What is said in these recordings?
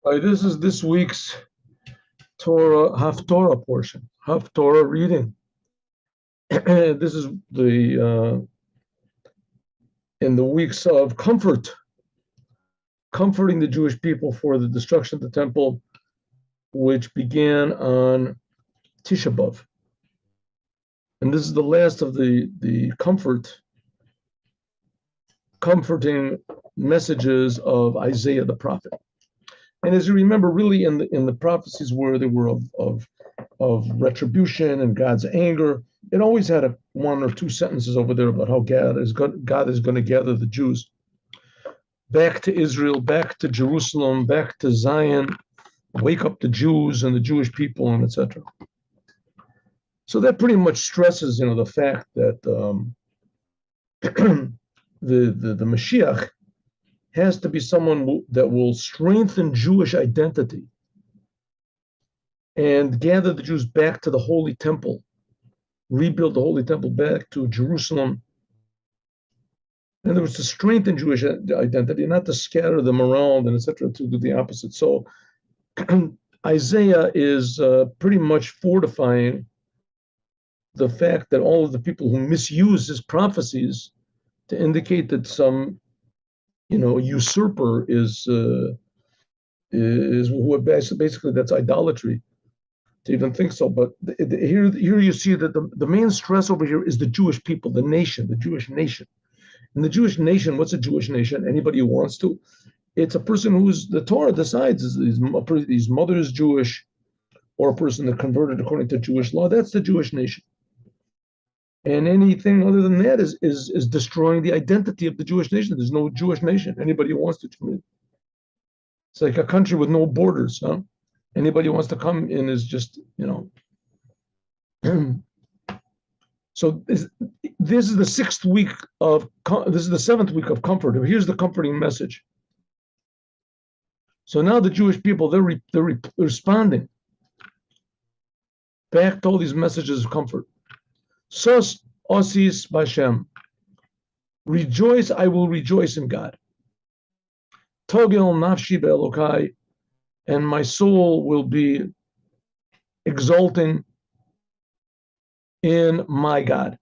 All right, this is this week's Torah Haftorah portion, Haftorah reading. This is the in the weeks of comforting the Jewish people for the destruction of the temple, which began on Tisha B'Av. And this is the last of the comforting messages of Isaiah the prophet. And as you remember, really in the prophecies where they were of retribution and God's anger, it always had one or two sentences over there about how God is going to gather the Jews back to Israel, back to Jerusalem, back to Zion, wake up the Jews and the Jewish people, and etc. So that pretty much stresses, the fact that the Mashiach has to be someone that will strengthen Jewish identity and gather the Jews back to the Holy Temple, rebuild the Holy Temple back to Jerusalem. In other words, to strengthen Jewish identity, not to scatter them around and etc., to do the opposite. So Isaiah is pretty much fortifying the fact that all of the people who misuse his prophecies to indicate that some usurper is who basically that's idolatry to even think so. But here you see that the main stress over here is the Jewish people, the nation, the Jewish nation. And the Jewish nation, what's a Jewish nation? Anybody who wants to. It's a person who's, the Torah decides his mother is Jewish, or a person that converted according to Jewish law. That's the Jewish nation. And anything other than that is destroying the identity of the Jewish nation. There's no Jewish nation. Anybody who wants to come in. It's like a country with no borders, huh? Anybody who wants to come in is just, So this is the seventh week of comfort. Here's the comforting message. So now the Jewish people, they're responding back to all these messages of comfort. Sos osis b'Hashem. Rejoice, I will rejoice in God. Togel nafshi be'elokai, and my soul will be exulting in my God.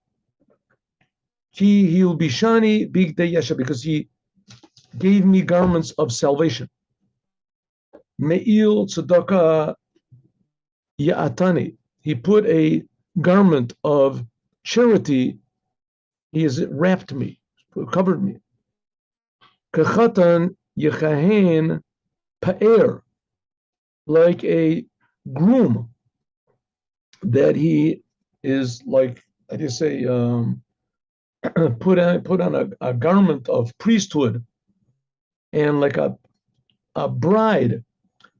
He'll be shani bigdei yesha, because he gave me garments of salvation. Me'il tzedakah ya'atani. He put a garment of charity. He has wrapped me, covered me. Kechatan yechahen pa'er, like a groom that he is, like, I just say, put on a garment of priesthood, and like a bride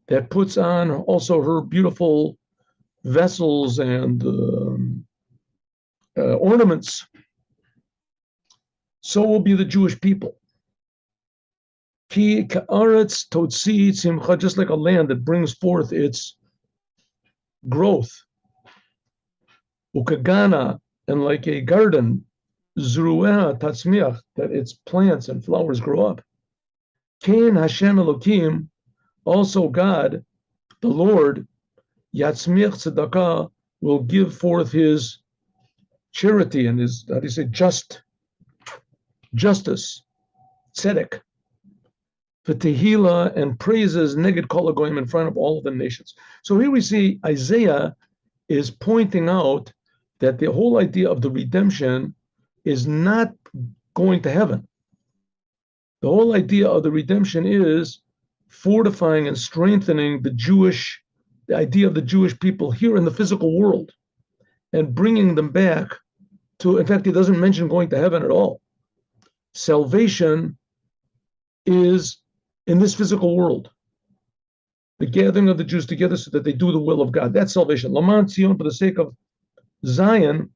that puts on also her beautiful vessels and ornaments. So will be the Jewish people. Ki ka'aretz totzi tzimcha, just like a land that brings forth its growth. Ukagana, and like a garden, zruah tatzmiach, that its plants and flowers grow up. Kain Hashem Elokim, also God, the Lord, yatzmiach tzedakah, will give forth his charity and his, how do you say, justice, tzedek, v'tehila, and praises neged kol hagoyim, in front of all of the nations. So here we see Isaiah is pointing out that the whole idea of the redemption is not going to heaven. The whole idea of the redemption is fortifying and strengthening the idea of the Jewish people here in the physical world, and bringing them back to, in fact, he doesn't mention going to heaven at all. Salvation is in this physical world. The gathering of the Jews together so that they do the will of God. That's salvation. Laman Tzion, for the sake of Zion,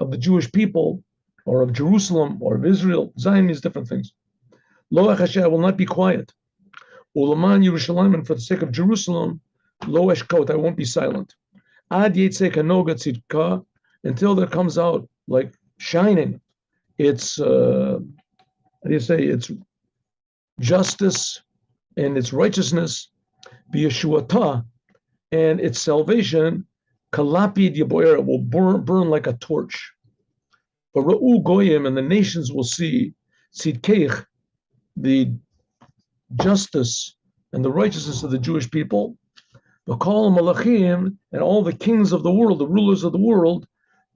of the Jewish people, or of Jerusalem, or of Israel. Zion means different things. Lo echashe, I will not be quiet. Ulaman Yerushalayim, and for the sake of Jerusalem, lo eshkot, I won't be silent. Ad yetzei kanoga tzidka, until there comes out, like shining, it's how do you say, it's justice and its righteousness. B'Yeshuatah, and its salvation, Kalapid Yaboyer, will burn like a torch. But Ra'u Goyim, and the nations will see Tzidkeich, the justice and the righteousness of the Jewish people. V'kol Malachim, and all the kings of the world, the rulers of the world,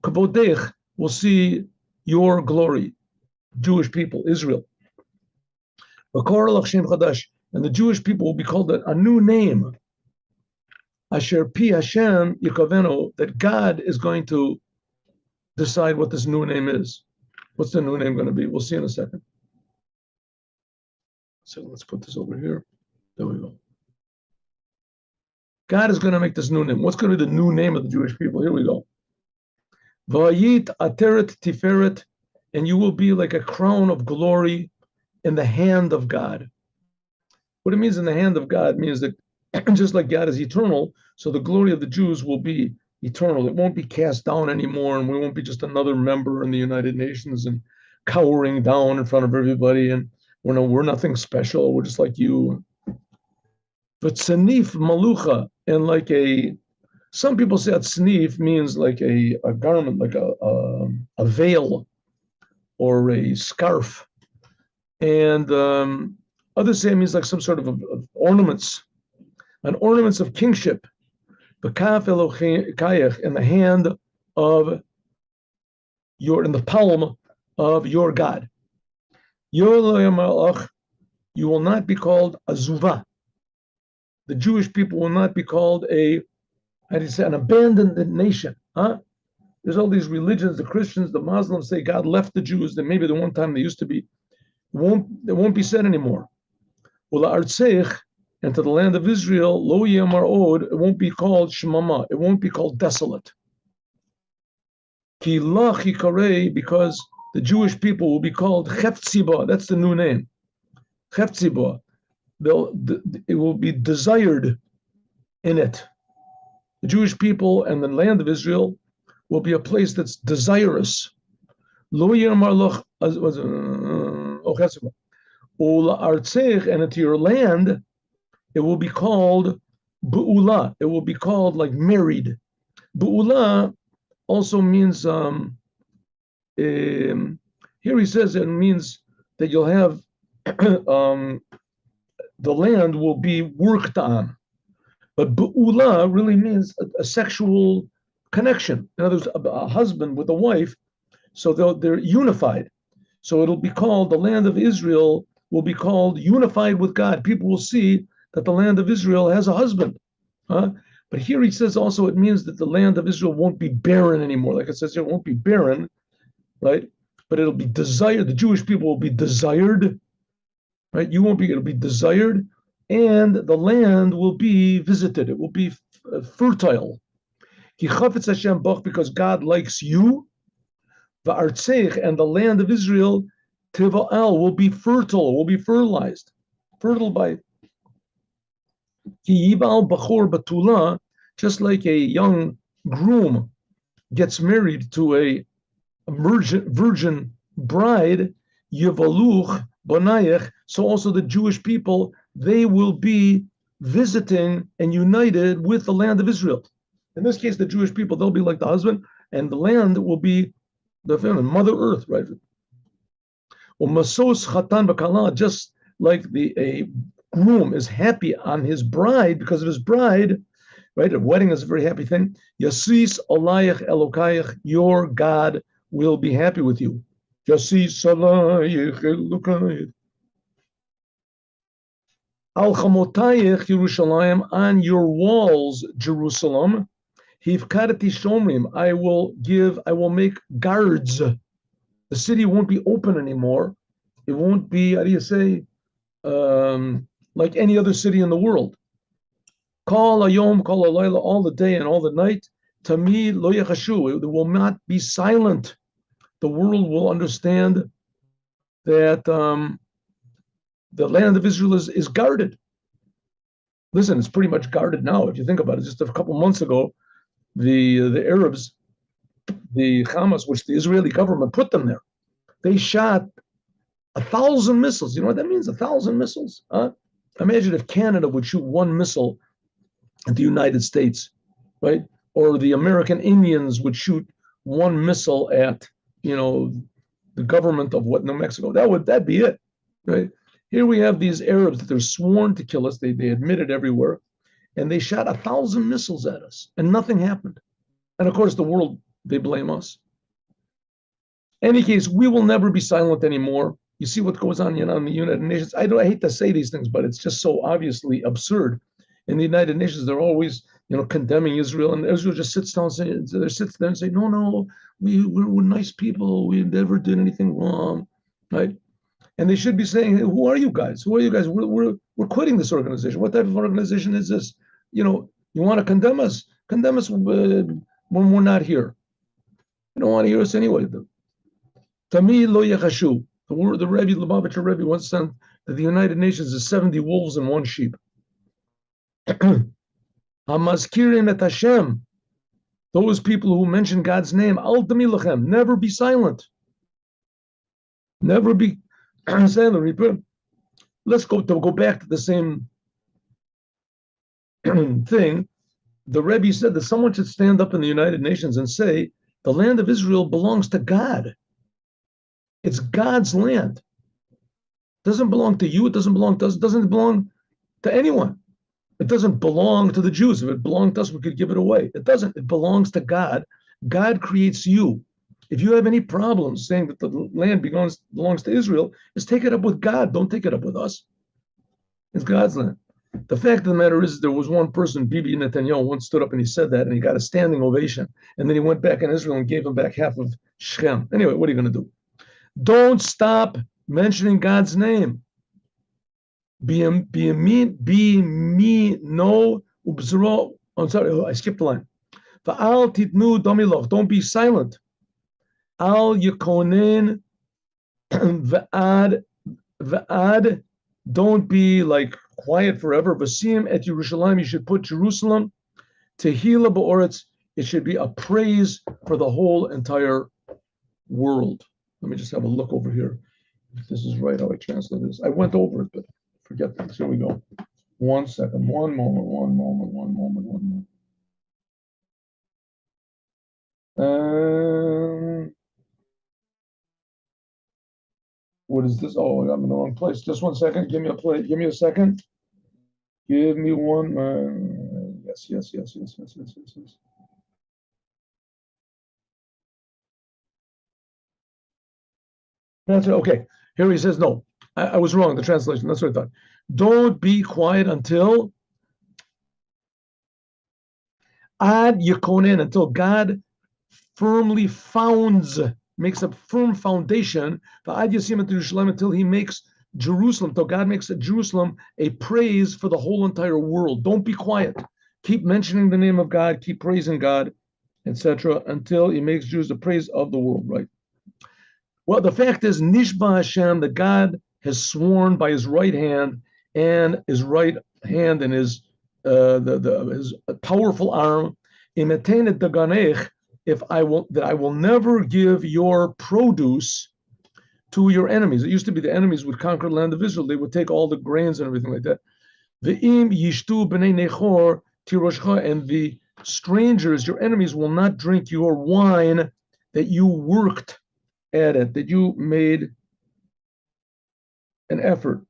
Kavodech, will see your glory, Jewish people, Israel. V'kor lach Shem Chadash, and the Jewish people will be called a new name. Asher Pi Hashem Yikavenu, that God is going to decide what this new name is. What's the new name going to be? We'll see in a second. So let's put this over here. There we go. God is going to make this new name. What's going to be the new name of the Jewish people? Here we go. Vayit Ateret Tiferet, and you will be like a crown of glory in the hand of God. What it means in the hand of God means that just like God is eternal, so the glory of the Jews will be eternal. It won't be cast down anymore, and we won't be just another member in the United Nations and cowering down in front of everybody, and we're nothing special. We're just like you. But Sanif Malucha, and like some people say that Sanif means like a garment, like a veil or a scarf. And others say it means like some sort of ornaments, and ornaments of kingship. B'kaf Elohayach, in the hand of in the palm of your God. You will not be called Azuvah. The Jewish people will not be called an abandoned nation. There's all these religions, the Christians, the Muslims say God left the Jews, that maybe the one time they used to be. It won't be said anymore. And to the land of Israel, lo yamar od, it won't be called shmama, it won't be called desolate. Ki lach yikarei, because the Jewish people will be called Chefziba, that's the new name. Chefziba. It will be desired in it. The Jewish people and the land of Israel will be a place that's desirous. Lo yamar loch and into your land, it will be called Bu'ula. It will be called like married. Bu'ula also means, here he says it means that you'll have, the land will be worked on. But Bu'ula really means a sexual connection. In other words, a husband with a wife, so they're unified. So it'll be called, the land of Israel will be called unified with God. People will see that the land of Israel has a husband. But here he says also it means that the land of Israel won't be barren anymore. Like it says here, it won't be barren, right? But it'll be desired. The Jewish people will be desired, right? It'll be desired, and the land will be visited. It will be fertile. Because God likes you. And the land of Israel, Tiva'al, will be fertile, will be fertilized. Fertile by just like a young groom gets married to a virgin bride, Yevaluch Bonayach, so also the Jewish people, they will be visiting and united with the land of Israel. In this case, the Jewish people, they'll be like the husband, and the land will be the family, Mother Earth, right? Just like a groom is happy on his bride because of his bride, right? A wedding is a very happy thing. Yasis Olayach Elokayach, your God will be happy with you. Yasis Olayach Elokayach. Al Chamotayach Yerushalayim, on your walls, Jerusalem. Hivkarati Shomrim, I will make guards. The city won't be open anymore. It won't be, how do you say, like any other city in the world. Kol hayom, kol halayla, all the day and all the night. Tamid lo yachashu, it will not be silent. The world will understand that the land of Israel is guarded. Listen, it's pretty much guarded now. If you think about it, just a couple months ago, the Arabs, the Hamas, which the Israeli government put them there, they shot 1,000 missiles. You know what that means? 1,000 missiles. Imagine if Canada would shoot one missile at the United States, right? Or the American Indians would shoot one missile at, the government of New Mexico. That'd be it, right? Here we have these Arabs that they're sworn to kill us. They admit it everywhere, and they shot 1,000 missiles at us, and nothing happened. And of course, the world, they blame us. In any case, we will never be silent anymore. You see what goes on, in the United Nations. I hate to say these things, but it's just so obviously absurd. In the United Nations, they're always, condemning Israel, and Israel just sits there and say, no, we're nice people. We never did anything wrong, right? And they should be saying, hey, who are you guys? Who are you guys? We're quitting this organization. What type of organization is this? You want to condemn us? Condemn us when we're not here. You don't want to hear us anyway. Tami lo yachashu. The Rebbe, Lubavitcher Rebbe, once said that the United Nations is 70 wolves and one sheep. Hamazkirim et Hashem. Those people who mention God's name, al tami lachem, never be silent. Never be silent. Let's go back to the same thing. The Rebbe said that someone should stand up in the United Nations and say, the land of Israel belongs to God. It's God's land. It doesn't belong to you. It doesn't belong to us. It doesn't belong to anyone. It doesn't belong to the Jews. If it belonged to us, we could give it away. It doesn't. It belongs to God. God creates you. If you have any problems saying that the land belongs to Israel, just take it up with God. Don't take it up with us. It's God's land. The fact of the matter is, there was one person, Bibi Netanyahu, once stood up and he said that, and he got a standing ovation. And then he went back in Israel and gave him back half of Shechem. Anyway, what are you going to do? Don't stop mentioning God's name. I'm sorry, I skipped the line. Don't be silent. Al yakonen v'ad. Don't be like quiet forever. Vasim et Yerushalayim. You should put Jerusalem. Tehila ba'oretz. It should be a praise for the whole entire world. Let me just have a look over here. If this is right, how I translate this. I went over it, but forget this. Here we go. 1 second. One moment. What is this? Oh, I'm in the wrong place. Just 1 second. Give me a play. Give me a second. Give me one. Yes. That's it. Okay. Here he says, no, I was wrong. The translation. That's what I thought. Don't be quiet until ad yakonen, until God firmly makes a firm foundation. Ad yasim Jerusalem, until he makes Jerusalem, until God makes Jerusalem a praise for the whole entire world. Don't be quiet. Keep mentioning the name of God. Keep praising God, etc., until he makes Jews the praise of the world. Right. Well, the fact is, Nishba Hashem, that God has sworn by his right hand and his his powerful arm, that I will never give your produce to your enemies. It used to be the enemies would conquer the land of Israel. They would take all the grains and everything like that. Ve'im yishtu b'nei nechor tiroshcha, and the strangers, your enemies, will not drink your wine that you worked at it, that you made an effort.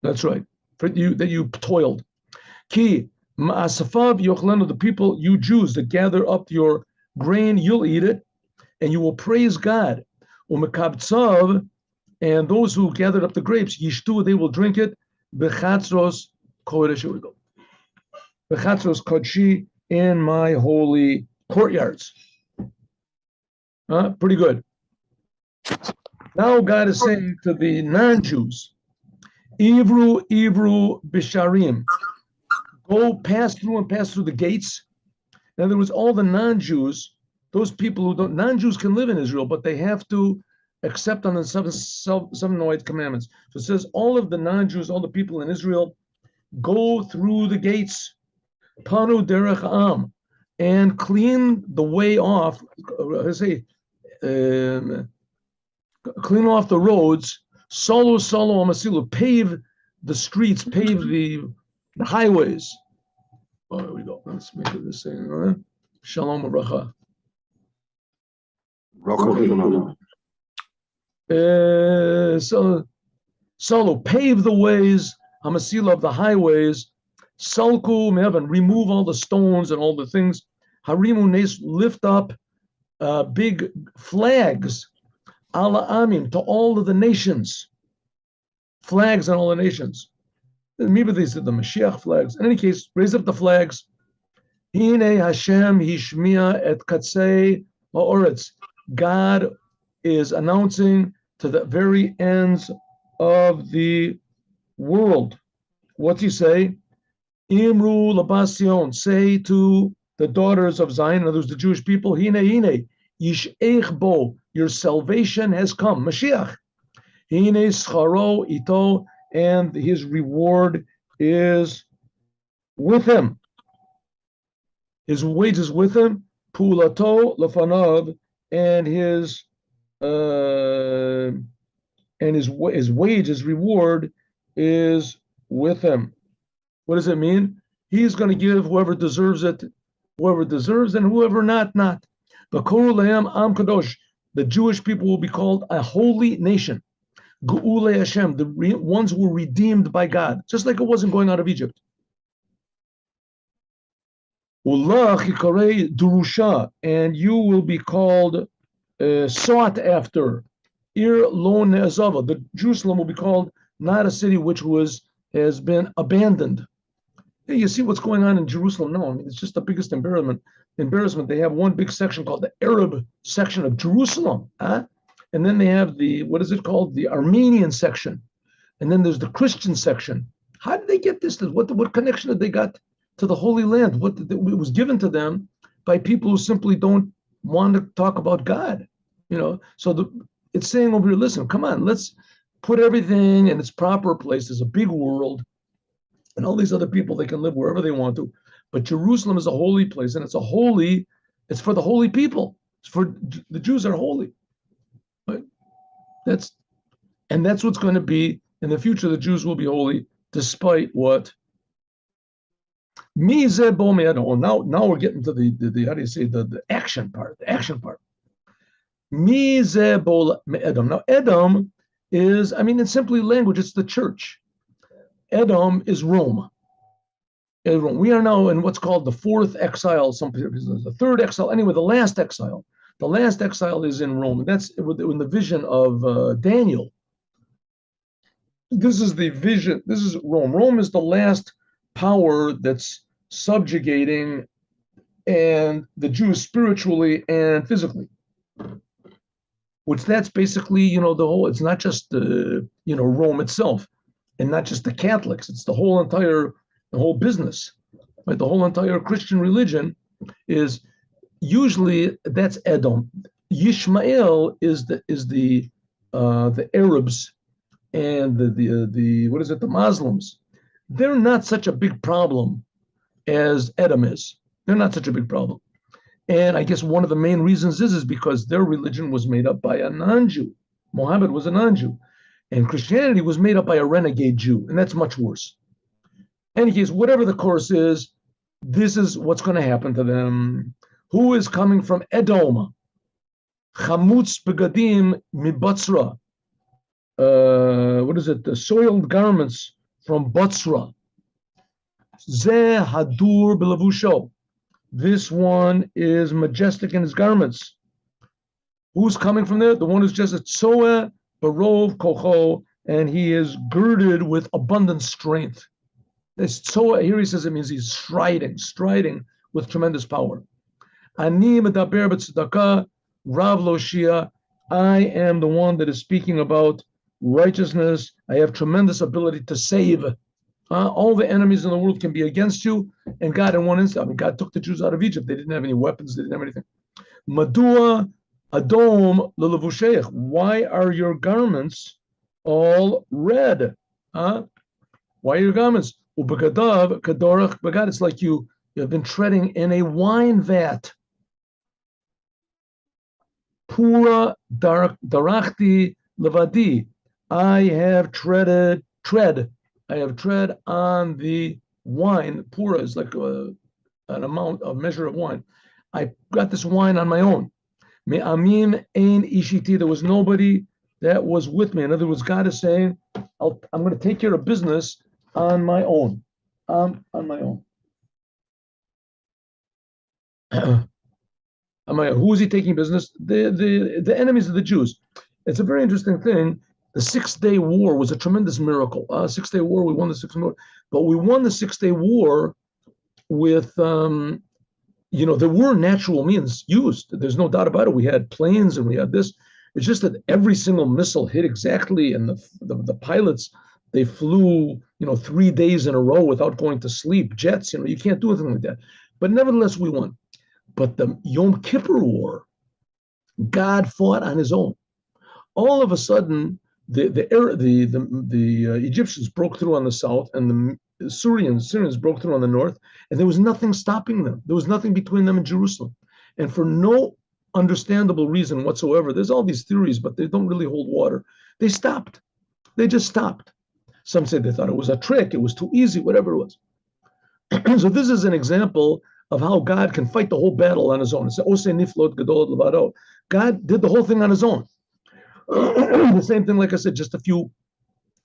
That's right. That you toiled. Ki ma'asafav yochlenu, the people, you Jews that gather up your grain, you'll eat it, and you will praise God. Umekabtzav, and those who gathered up the grapes, yishtu, they will drink it. Bechatzros kodesh, here we go. Bechatzros kodshi, in my holy courtyards. Pretty good. Now God is saying to the non-Jews, Ivru bisharim, go pass through the gates. In other words, all the non-Jews, those people who don't, non-Jews can live in Israel, but they have to accept on the seven Noahide commandments. So it says all of the non-Jews, all the people in Israel, go through the gates, panu derech am, and clean the way off. Clean off the roads, Solo amasilu, pave the streets, pave the highways. Oh, there we go. Let's make it the same. Shalom Abracha. Solo, pave the ways, hamasila of the highways. Salku me'evan, remove all the stones and all the things. Harimu nes, lift up big flags. Ala amim, to all of the nations. Flags on all the nations. Maybe they said the Mashiach flags. In any case, raise up the flags. Hine Hashem hishmiya et katzei ha'oretz. God is announcing to the very ends of the world. What's he say? Imru labasion, say to the daughters of Zion, in other words, the Jewish people, hine, yish'ech bo, your salvation has come. Mashiach. Hine scharo ito, and his reward is with him. His wage is with him. Pulato lefanav, and his wage, his reward is with him. What does it mean? He's going to give whoever deserves it, whoever deserves, and whoever not. V'koru am kadosh. The Jewish people will be called a holy nation. Ge'ulei Hashem, the ones who were redeemed by God, just like it wasn't going out of Egypt. Ulach yikarei durusha, and you will be called sought after. Ir lo ne'azava, the Jerusalem will be called not a city which has been abandoned. Hey, you see what's going on in Jerusalem now. I mean, it's just the biggest embarrassment. They have one big section called the Arab section of Jerusalem, and then they have the, what is it called? The Armenian section, and then there's the Christian section. How did they get this? What connection did they got to the Holy Land? It was given to them by people who simply don't want to talk about God, So it's saying over here, listen, come on, let's put everything in its proper place. There's a big world, and all these other people, they can live wherever they want to. But Jerusalem is a holy place, and it's for the holy people. It's for the Jews are holy. Right? That's what's going to be in the future. The Jews will be holy, despite what. Now we're getting to the how do you say the action part? The action part. Edom. Now Edom is, in simply language, it's the church. Edom is Rome. We are now in what's called the fourth exile. Some people, the third exile. Anyway, the last exile. The last exile is in Rome. That's in the vision of Daniel. This is the vision. This is Rome. Rome is the last power that's subjugating and the Jews spiritually and physically. Which that's basically, the whole. It's not just Rome itself, and not just the Catholics. It's the whole business, right? The whole entire Christian religion is usually that's Edom. Yishmael is the Arabs and the Muslims. They're not such a big problem as Edom is. They're not such a big problem. And I guess one of the main reasons is because their religion was made up by a non-Jew. Muhammad was a non-Jew. And Christianity was made up by a renegade Jew, and that's much worse. In any case, whatever the course is, this is what's going to happen to them. Who is coming from Edom? Chamutz begadim mibatzra. The soiled garments from Batzra. Zeh hadur belavusho. This one is majestic in his garments. Who's coming from there? The one who's just a tzoeh barov kocho, and he is girded with abundant strength. This tzoeh, here he says it means he's striding with tremendous power. Ani medaber b'tzedakah rav lo shia. I am the one that is speaking about righteousness. I have tremendous ability to save. All the enemies in the world can be against you, and God in one instant. God took the Jews out of Egypt. They didn't have any weapons. They didn't have anything. Madua adom lelavusheich. Why are your garments all red? Why are your garments? Ubegadav kadorach begad. It's like you have been treading in a wine vat. Pura darachti levadi. I have tread. I have tread on the wine. Pura is like a measure of wine. I got this wine on my own. Me'amim ein ishiti. There was nobody that was with me. In other words, God is saying, I'm going to take care of business on my own. On my own. Who is he taking business? The enemies of the Jews. It's a very interesting thing. The 6-day war was a tremendous miracle. 6-day war, we won the 6-day war, but we won the 6-day war with, there were natural means used. There's no doubt about it. We had planes and we had this. It's just that every single missile hit exactly, and the pilots, they flew, 3 days in a row without going to sleep. Jets, you can't do anything like that. But nevertheless, we won. But the Yom Kippur War, God fought on his own. All of a sudden, the Egyptians broke through on the south, and the Syrians broke through on the north, and there was nothing stopping them. There was nothing between them and Jerusalem. And for no understandable reason whatsoever, there's all these theories, but they don't really hold water. They stopped. They just stopped. Some say they thought it was a trick, it was too easy, whatever it was. So this is an example of how God can fight the whole battle on his own. God did the whole thing on his own. The same thing, like I said, just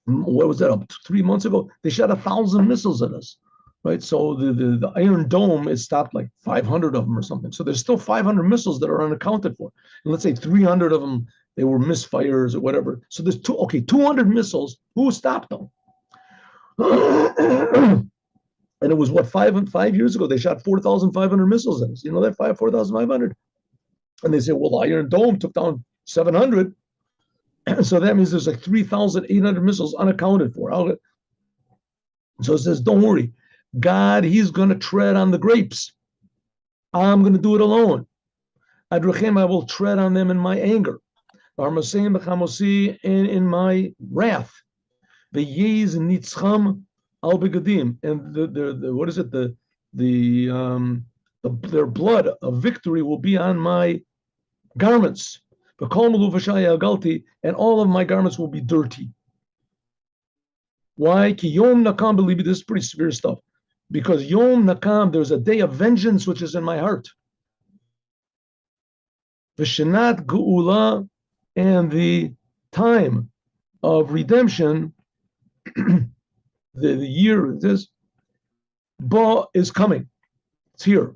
what was that, 3 months ago? They shot 1,000 missiles at us, right? So the Iron Dome is stopped like 500 of them or something. So there's still 500 missiles that are unaccounted for. And let's say 300 of them, they were misfires or whatever. So there's 200 missiles. Who stopped them? And it was 5 years ago, they shot 4,500 missiles at us. You know that, 4,500? And they say, well, the Iron Dome took down 700. So that means there's like 3,800 missiles unaccounted for. So it says, don't worry. God, he's going to tread on the grapes. I'm going to do it alone. Adrechem, I will tread on them in my anger. And in my wrath. The Yez Nitzavim al begadim, and what is it? Their blood of victory will be on my garments. And all of my garments will be dirty. Why? Ki Yom Nakam believe this is pretty severe stuff. Because Yom Nakam, there's a day of vengeance which is in my heart. V'shenat Geula, and the time of redemption, the year this Ba is coming. It's here.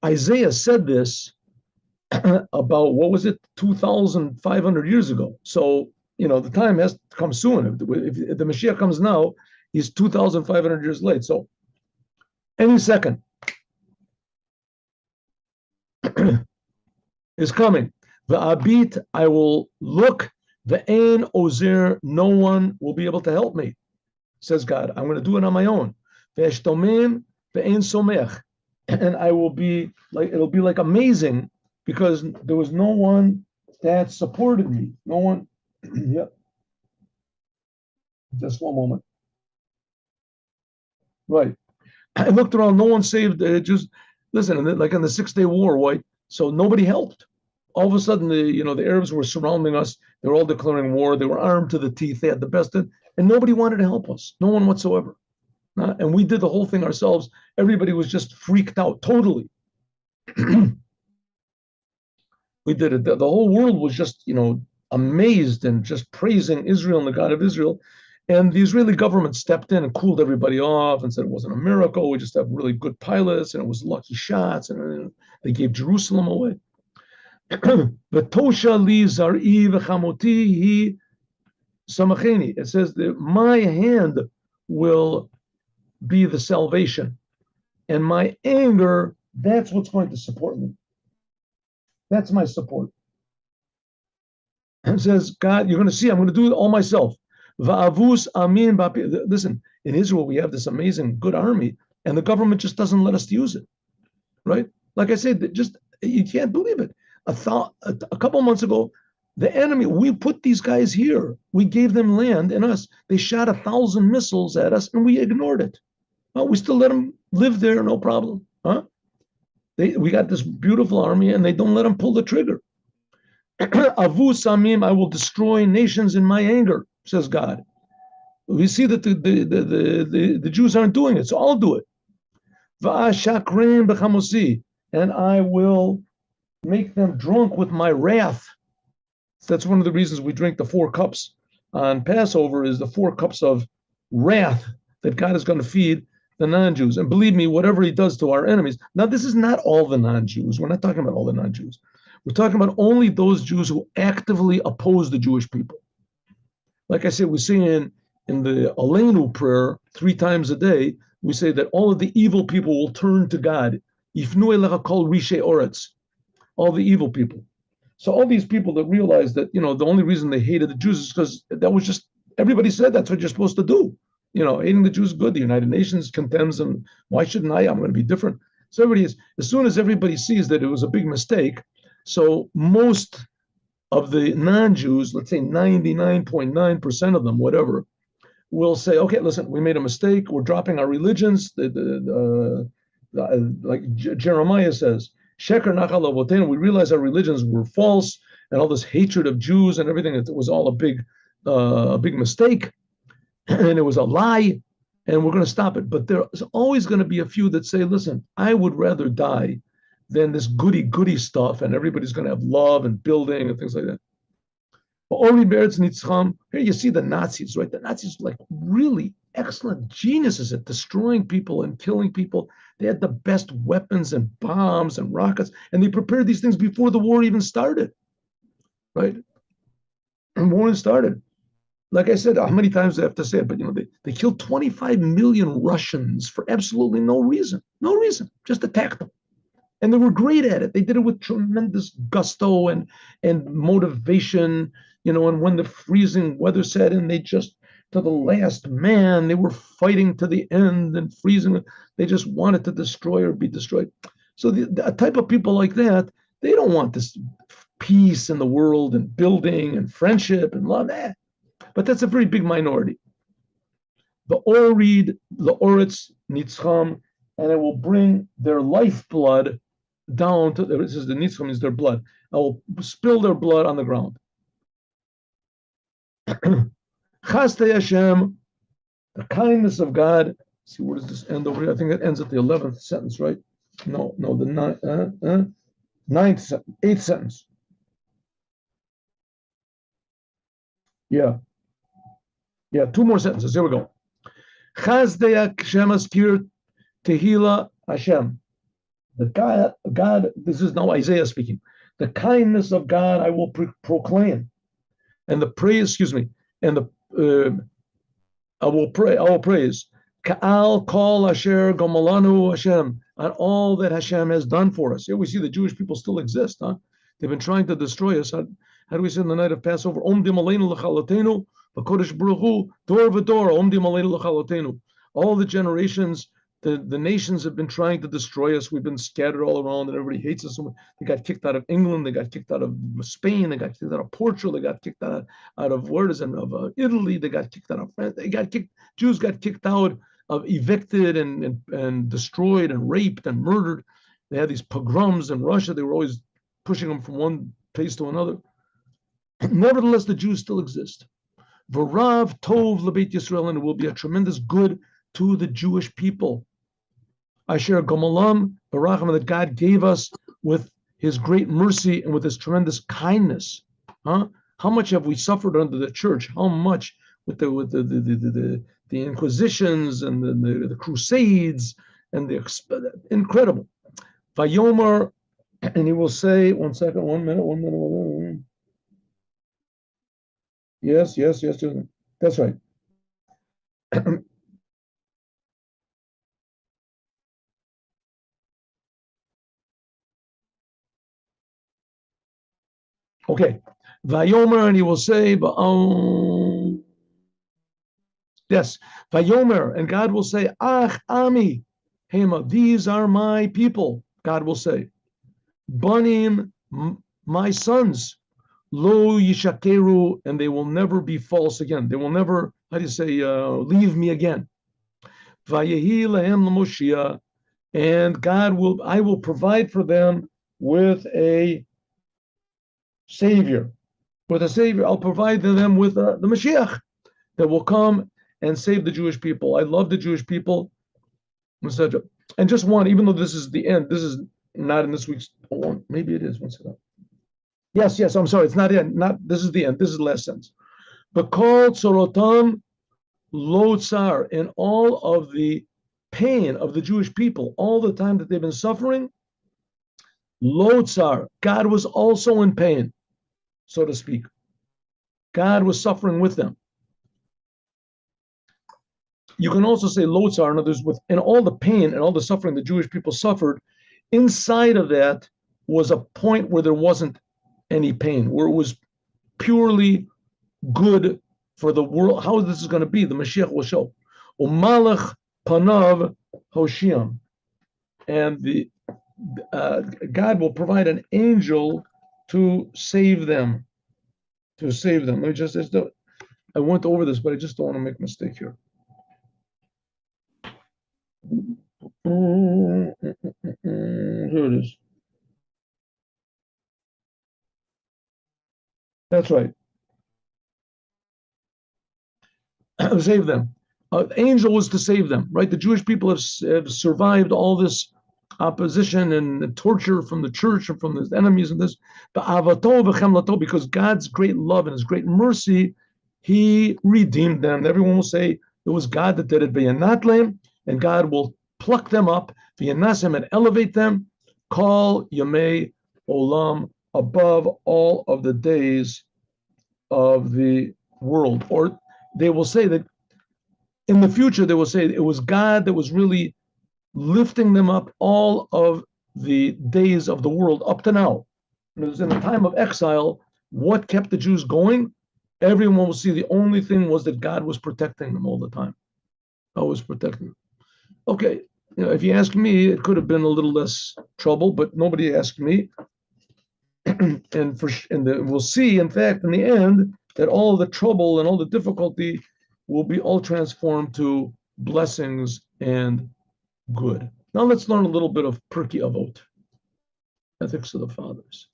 Isaiah said this about, what was it, 2,500 years ago. So, the time has to come soon. If the Mashiach comes now, he's 2,500 years late. So, any second is coming. The Abit, I will look. The Ein Ozer, no one will be able to help me, says God. I'm going to do it on my own. Ve'eshtomim ve'ein somech, and I will be like, it'll be like amazing, because there was no one that supported me. No one. Yep. Just one moment. Right. I looked around. No one saved. Just listen. Like in the 6-day war, right? So nobody helped. All of a sudden, the Arabs were surrounding us. They were all declaring war. They were armed to the teeth. They had the best, and nobody wanted to help us. No one whatsoever. And we did the whole thing ourselves. Everybody was just freaked out, totally. We did it. The whole world was just, amazed and just praising Israel and the God of Israel. And the Israeli government stepped in and cooled everybody off and said it wasn't a miracle. We just have really good pilots, and it was lucky shots, and they gave Jerusalem away. It says that my hand will be the salvation, and my anger, that's what's going to support me. That's my support. And it says, God, you're going to see, I'm going to do it all myself. Listen, in Israel, we have this amazing, good army, and the government just doesn't let us use it, right? Like I said, you can't believe it. A couple of months ago, the enemy, we put these guys here. We gave them land and us. They shot 1,000 missiles at us, and we ignored it. Well, we still let them live there, no problem. We got this beautiful army, and they don't let them pull the trigger. Avu samim, I will destroy nations in my anger, says God. We see that the Jews aren't doing it, so I'll do it. Va'ashakrim b'chamosi, and I will make them drunk with my wrath. That's one of the reasons we drink the 4 cups on Passover, is the 4 cups of wrath that God is going to feed the non-Jews. And believe me, whatever he does to our enemies. Now, this is not all the non-Jews. We're not talking about all the non-Jews. We're talking about only those Jews who actively oppose the Jewish people. Like I said, we see in the Aleinu prayer 3 times a day, we say that all of the evil people will turn to God. Yifnu elecha kol rishei oretz, all the evil people. So all these people that realize that, the only reason they hated the Jews is because that was just, everybody said that's what you're supposed to do. Hating the Jews is good. The United Nations condemns them. Why shouldn't I? I'm going to be different. So as soon as everybody sees that it was a big mistake, so most of the non-Jews, let's say 99.9% of them, whatever, will say, okay, listen, we made a mistake. We're dropping our religions. Like Jeremiah says, Sheker nachal avotenu, we realize our religions were false, and all this hatred of Jews and everything, it was all a big mistake, and it was a lie, and we're going to stop it. But there's always going to be a few that say, listen, I would rather die than this goody stuff, and everybody's going to have love and building and things like that. Here you see the Nazis, right? The Nazis were like really excellent geniuses at destroying people and killing people. They had the best weapons and bombs and rockets, and they prepared these things before the war even started, right? And war started. Like I said, how many times do I have to say it? But they killed 25 million Russians for absolutely no reason, just attacked them. And they were great at it. They did it with tremendous gusto and motivation, and when the freezing weather set in, they just, to the last man, they were fighting to the end and freezing. They just wanted to destroy or be destroyed. So a type of people like that, they don't want this peace in the world and building and friendship and love. But that's a very big minority. The Orid, the Oretz, Nitzavim, and it will bring their lifeblood down to, it says the Nitzavim is their blood. I will spill their blood on the ground. Chaste Hashem, the kindness of God. See, where does this end over here? I think it ends at the 11th sentence, right? No, the 8th sentence. Yeah, 2 more sentences. Here we go. Chaste Hashem askir tehila Hashem. The God, this is now Isaiah speaking. The kindness of God I will proclaim, and the praise, and the I will praise. Ka'al kol asher gomalanu Hashem, on all that Hashem has done for us. Here we see the Jewish people still exist, huh? They've been trying to destroy us. How do we say in the night of Passover? Omdim aleinu l'chalotenu, v'kodesh baruch hu, dor v'dor, omdim aleinu l'chalotenu. All the generations, the nations have been trying to destroy us. We've been scattered all around, and everybody hates us. They got kicked out of England. They got kicked out of Spain. They got kicked out of Portugal. They got kicked out of Italy. They got kicked out of France. Jews got kicked out of, evicted and destroyed and raped and murdered. They had these pogroms in Russia. They were always pushing them from one place to another. Nevertheless, the Jews still exist. V'rav tov lebeit Yisrael, and it will be a tremendous good to the Jewish people. Asher gomalam baracham, that God gave us with His great mercy and with His tremendous kindness. How much have we suffered under the church? How much with the Inquisitions and the Crusades and the incredible. Vayomer, and he will say, 1 second, 1 minute. Yes, that's right. Okay. Vayomer, and he will say, yes, Vayomer, and God will say, Ach Ami, Hema, these are my people, God will say. Banim, my sons, Lo Yishakeru, and they will never be false again. They will never, leave me again. Vayehi Lahem L'Moshiach, and I will provide for them with a Savior. With a Savior, I'll provide them with the Mashiach that will come and save the Jewish people. I love the Jewish people. And just one, even though this is the end, this is not in this week's. Maybe it is. One second. Yes. I'm sorry. It's not in. Not this is the end. This is the last sentence. But called Sorotam Lo Tsar, in all of the pain of the Jewish people, all the time that they've been suffering, Lo Tsar, God was also in pain, so to speak. God was suffering with them. You can also say Lo Tsar, in others, within all the pain and all the suffering the Jewish people suffered, inside of that was a point where there wasn't any pain, where it was purely good for the world. How this is going to be, the Mashiach will show. Umalach panav Hoshiam, and the God will provide an angel to save them. To save them. Let me just. I went over this, but I just don't want to make a mistake here. Here it is. That's right. Save them. Angel was to save them, right? The Jewish people have survived all this opposition and torture from the church and from the enemies and this. Because God's great love and his great mercy, he redeemed them. Everyone will say it was God that did it. And God will pluck them up, and elevate them. Call Yamei Olam, above all of the days of the world. Or they will say that in the future, they will say it was God that was really lifting them up all of the days of the world up to now. And it was in the time of exile, what kept the Jews going? Everyone will see the only thing was that God was protecting them all the time. God was protecting them. Okay, if you ask me, it could have been a little less trouble, but nobody asked me. We'll see, in fact, in the end, that all the trouble and all the difficulty will be all transformed to blessings and good. Now let's learn a little bit of Pirkei Avot, Ethics of the Fathers.